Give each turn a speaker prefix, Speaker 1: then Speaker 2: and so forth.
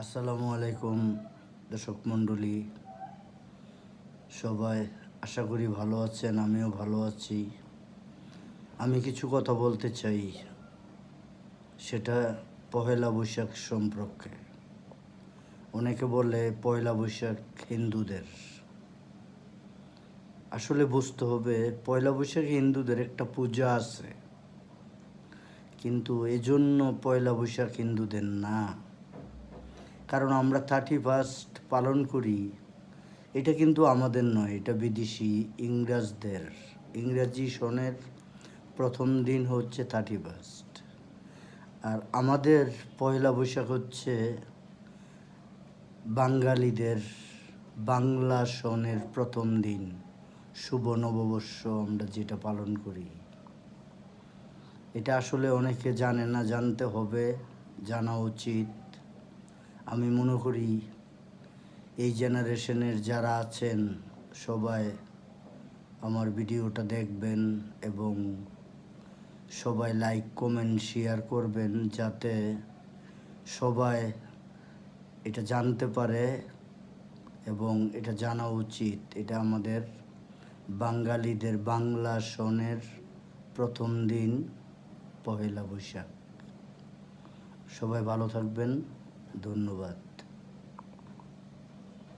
Speaker 1: আসসালামু আলাইকুম দর্শক মণ্ডলী, সবাই আশা করি ভালো আছেন। আমিও ভালো আছি। আমি কিছু কথা বলতে চাই, সেটা পহেলা বৈশাখ সম্পর্কে। অনেকে বলে পয়লা বৈশাখ হিন্দুদের। আসলে বুঝতে হবে, পয়লা বৈশাখ হিন্দুদের একটা পূজা আছে, কিন্তু এজন্য পয়লা বৈশাখ হিন্দুদের না। কারণ আমরা 31 পালন করি, এটা কিন্তু আমাদের নয়, এটা বিদেশি ইংরেজদের। ইংরাজি সনের প্রথম দিন হচ্ছে 31, আর আমাদের পয়লা বৈশাখ হচ্ছে বাঙালিদের বাংলা সনের প্রথম দিন, শুভ নববর্ষ আমরা যেটা পালন করি। এটা আসলে অনেকে জানে না, জানতে হবে, জানা উচিত। আমি মনে করি এই জেনারেশনের যারা আছেন সবাই আমার ভিডিওটা দেখবেন এবং সবাই লাইক কমেন্ট শেয়ার করবেন, যাতে সবাই এটা জানতে পারে এবং এটা জানা উচিত। এটা আমাদের বাঙালিদের বাংলা সনের প্রথম দিন, পহেলা বৈশাখ। সবাই ভালো থাকবেন। ধন্যবাদ।